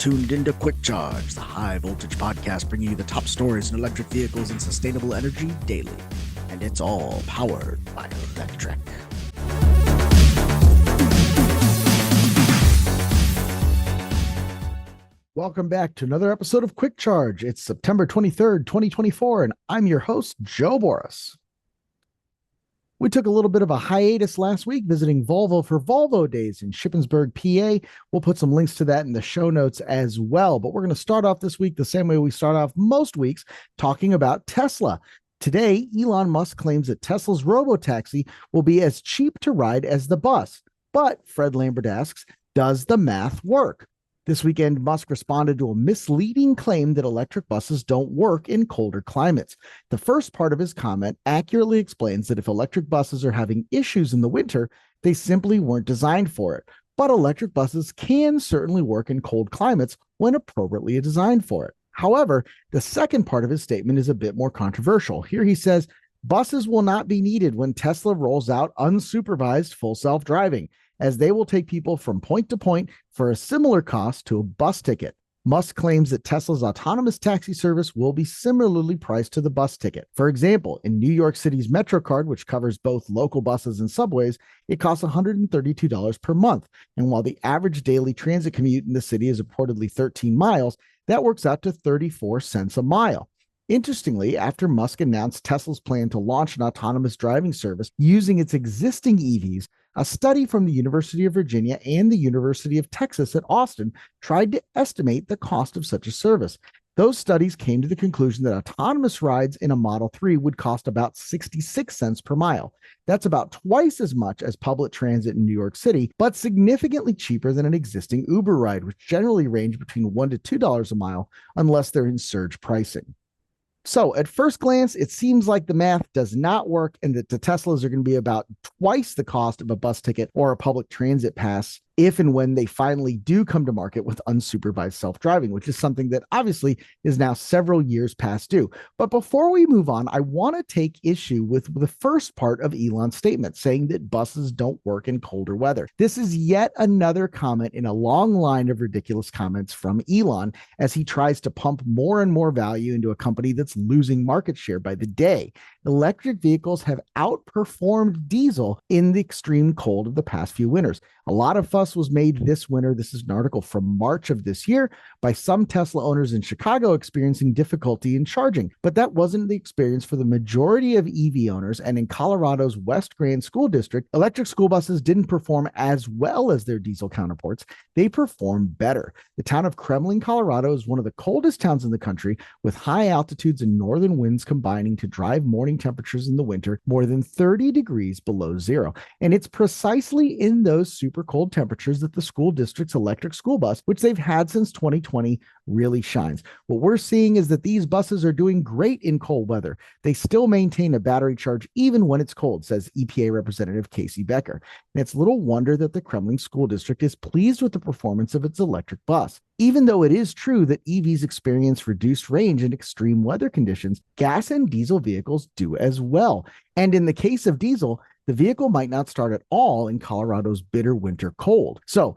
tuned into Quick Charge, the high voltage podcast bringing you the top stories in electric vehicles and sustainable energy daily. And it's all powered by Electrek. Welcome back to another episode of Quick Charge. It's September 23rd, 2024, and I'm your host, Joe Boris. We took a little bit of a hiatus last week visiting Volvo for Volvo Days in Shippensburg, PA. We'll put some links to that in the show notes as well. But we're going to start off this week the same way we start off most weeks, talking about Tesla. Today, Elon Musk claims that Tesla's Robotaxi will be as cheap to ride as the bus. But Fred Lambert asks, does the math work? This weekend, Musk responded to a misleading claim that electric buses don't work in colder climates. The first part of his comment accurately explains that if electric buses are having issues in the winter, they simply weren't designed for it. But electric buses can certainly work in cold climates when appropriately designed for it. However, the second part of his statement is a bit more controversial. Here he says, buses will not be needed when Tesla rolls out unsupervised full self-driving, as they will take people from point to point for a similar cost to a bus ticket. Musk claims that Tesla's autonomous taxi service will be similarly priced to the bus ticket. For example, in New York City's MetroCard, which covers both local buses and subways, it costs $132 per month. And while the average daily transit commute in the city is reportedly 13 miles, that works out to 34 cents a mile. Interestingly, after Musk announced Tesla's plan to launch an autonomous driving service using its existing EVs, a study from the University of Virginia and the University of Texas at Austin tried to estimate the cost of such a service. Those studies came to the conclusion that autonomous rides in a Model 3 would cost about 66 cents per mile. That's about twice as much as public transit in New York City, but significantly cheaper than an existing Uber ride, which generally range between $1 to $2 a mile unless they're in surge pricing. So at first glance, it seems like the math does not work and that the Teslas are going to be about twice the cost of a bus ticket or a public transit pass if and when they finally do come to market with unsupervised self-driving, which is something that obviously is now several years past due. But before we move on, I want to take issue with the first part of Elon's statement, saying that buses don't work in colder weather. This is yet another comment in a long line of ridiculous comments from Elon as he tries to pump more and more value into a company that's losing market share by the day. Electric vehicles have outperformed diesel in the extreme cold of the past few winters. A lot of fuss was made this winter. This is an article from March of this year by some Tesla owners in Chicago experiencing difficulty in charging. But that wasn't the experience for the majority of EV owners. And in Colorado's West Grand School District, electric school buses didn't perform as well as their diesel counterparts. They performed better. The town of Kremlin, Colorado is one of the coldest towns in the country, with high altitudes and northern winds combining to drive morning temperatures in the winter more than 30 degrees below zero. And it's precisely in those super cold temperatures that the school district's electric school bus, which they've had since 2020, really shines. What we're seeing is that these buses are doing great in cold weather. They still maintain a battery charge even when it's cold, says EPA Representative Casey Becker. And it's little wonder that the Kremlin School District is pleased with the performance of its electric bus. Even though it is true that EVs experience reduced range in extreme weather conditions, gas and diesel vehicles do as well. And in the case of diesel, the vehicle might not start at all in Colorado's bitter winter cold. So,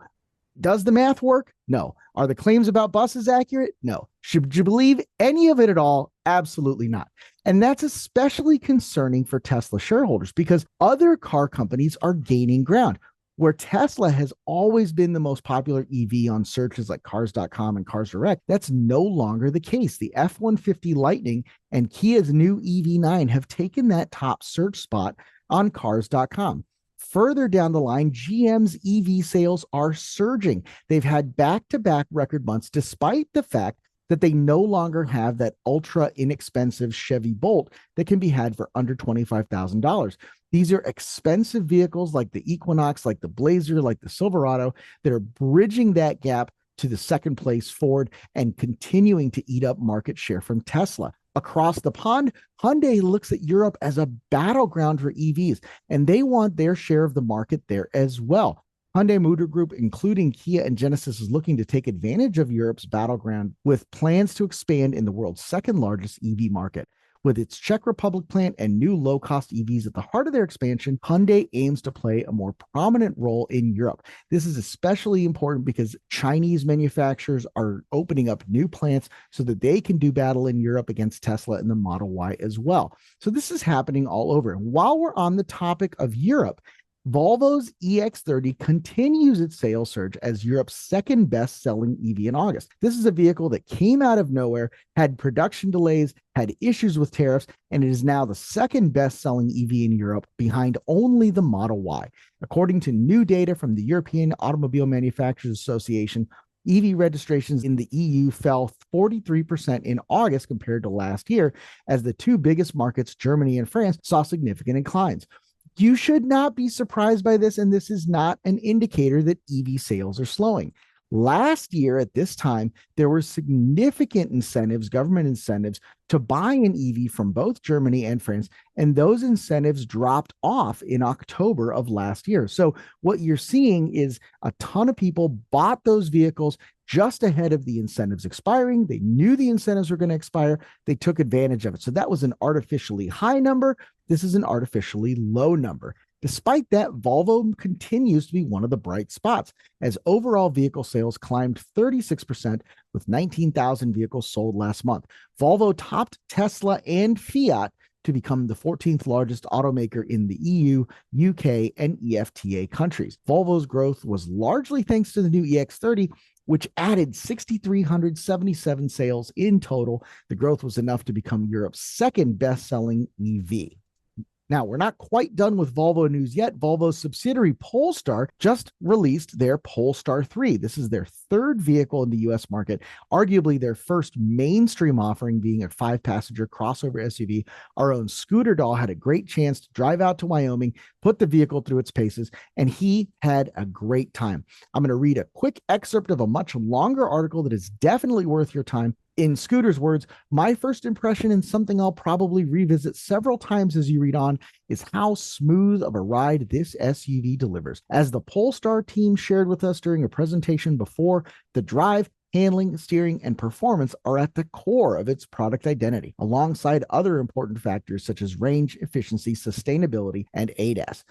does the math work? No. Are the claims about buses accurate? No. Should you believe any of it at all? Absolutely not. And that's especially concerning for Tesla shareholders because other car companies are gaining ground. Where Tesla has always been the most popular EV on searches like Cars.com and Cars Direct, that's no longer the case. The F-150 Lightning and Kia's new EV9 have taken that top search spot on Cars.com. Further down the line, GM's EV sales are surging. They've had back-to-back record months despite the fact that they no longer have that ultra inexpensive Chevy Bolt that can be had for under $25,000. These are expensive vehicles like the Equinox, like the Blazer, like the Silverado that are bridging that gap to the second place Ford and continuing to eat up market share from Tesla. Across the pond, Hyundai looks at Europe as a battleground for EVs, and they want their share of the market there as well. Hyundai Motor Group, including Kia and Genesis, is looking to take advantage of Europe's battleground with plans to expand in the world's second largest EV market. With its Czech Republic plant and new low-cost EVs at the heart of their expansion, Hyundai aims to play a more prominent role in Europe. This is especially important because Chinese manufacturers are opening up new plants so that they can do battle in Europe against Tesla and the Model Y as well. So this is happening all over. And while we're on the topic of Europe, Volvo's EX30 continues its sales surge as Europe's second best-selling EV in August. This is a vehicle that came out of nowhere, had production delays, had issues with tariffs, and it is now the second best-selling EV in Europe behind only the Model Y. According to new data from the European Automobile Manufacturers Association, EV registrations in the EU fell 43% in August compared to last year, as the two biggest markets, Germany and France, saw significant declines. You should not be surprised by this, and this is not an indicator that EV sales are slowing. Last year at this time, there were significant incentives, government incentives, to buy an EV from both Germany and France, and those incentives dropped off in October of last year. So what you're seeing is a ton of people bought those vehicles just ahead of the incentives expiring. They knew the incentives were going to expire. They took advantage of it. So that was an artificially high number. This is an artificially low number. Despite that, Volvo continues to be one of the bright spots, as overall vehicle sales climbed 36% with 19,000 vehicles sold last month. Volvo topped Tesla and Fiat to become the 14th largest automaker in the EU, UK, and EFTA countries. Volvo's growth was largely thanks to the new EX30, which added 6,377 sales in total. The growth was enough to become Europe's second best-selling EV. Now, we're not quite done with Volvo news yet. Volvo's subsidiary Polestar just released their Polestar 3. This is their third vehicle in the U.S. market, arguably their first mainstream offering being a 5-passenger crossover SUV. Our own Scooter Doll had a great chance to drive out to Wyoming, put the vehicle through its paces, and he had a great time. I'm going to read a quick excerpt of a much longer article that is definitely worth your time. In Scooter's words, my first impression, and something I'll probably revisit several times as you read on, is how smooth of a ride this SUV delivers. As the Polestar team shared with us during a presentation before, the drive, handling, steering, and performance are at the core of its product identity, alongside other important factors such as range, efficiency, sustainability, and ADAS.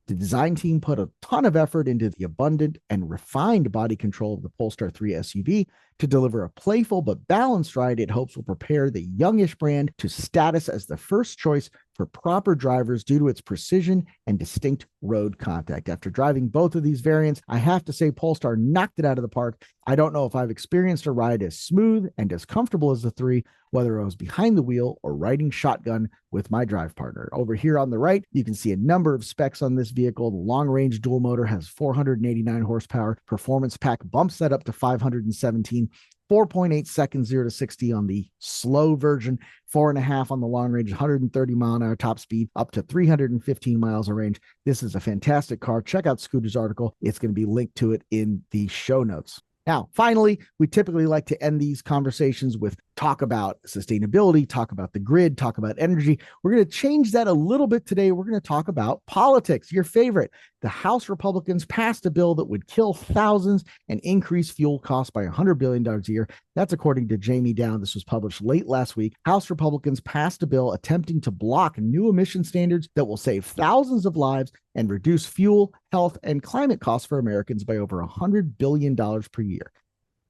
The design team put a ton of effort into the abundant and refined body control of the Polestar 3 SUV to deliver a playful but balanced ride it hopes will prepare the youngish brand to status as the first choice for proper drivers due to its precision and distinct road contact. After driving both of these variants, I have to say Polestar knocked it out of the park. I don't know if I've experienced a ride as smooth and as comfortable as the 3, whether I was behind the wheel or riding shotgun with my drive partner. Over here on the right, you can see a number of specs on this vehicle. The long-range dual motor has 489 horsepower. Performance pack bumps that up to 517. 4.8 seconds 0 to 60 on the slow version, 4.5 on the long range, 130 mile an hour top speed, up to 315 miles of range. This is a fantastic car. Check out Scooter's article. It's going to be linked to it in the show notes. Now, finally, we typically like to end these conversations with talk about sustainability, talk about the grid, talk about energy. We're going to change that a little bit today. We're going to talk about politics, your favorite. The House Republicans passed a bill that would kill thousands and increase fuel costs by $100 billion a year. That's according to Jamie Down. This was published late last week. House Republicans passed a bill attempting to block new emission standards that will save thousands of lives and reduce fuel, health, and climate costs for Americans by over $100 billion per year.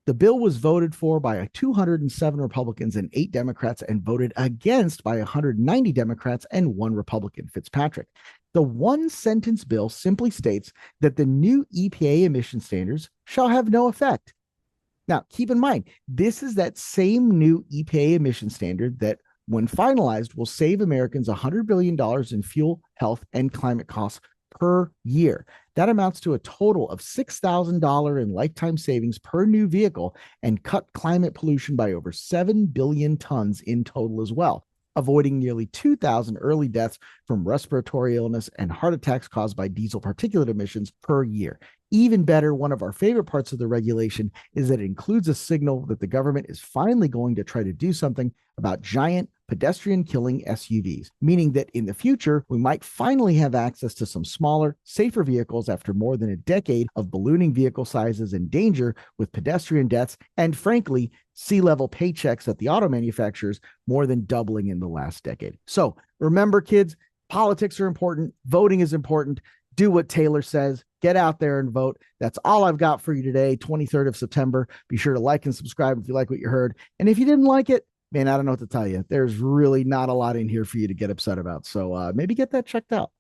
The bill was voted for by 207 Republicans and 8 Democrats and voted against by 190 Democrats and 1 Republican, Fitzpatrick. The one-sentence bill simply states that the new EPA emission standards shall have no effect. Now, keep in mind, this is that same new EPA emission standard that, when finalized, will save Americans $100 billion in fuel, health, and climate costs per year. That amounts to a total of $6,000 in lifetime savings per new vehicle and cut climate pollution by over 7 billion tons in total as well, avoiding nearly 2,000 early deaths from respiratory illness and heart attacks caused by diesel particulate emissions per year. Even better, one of our favorite parts of the regulation is that it includes a signal that the government is finally going to try to do something about giant pedestrian killing SUVs, meaning that in the future, we might finally have access to some smaller, safer vehicles after more than a decade of ballooning vehicle sizes and danger with pedestrian deaths and, frankly, C-level paychecks at the auto manufacturers more than doubling in the last decade. So remember, kids, politics are important. Voting is important. Do what Taylor says. Get out there and vote. That's all I've got for you today, 23rd of September. Be sure to like and subscribe if you like what you heard. And if you didn't like it, man, I don't know what to tell you. There's really not a lot in here for you to get upset about. So maybe get that checked out.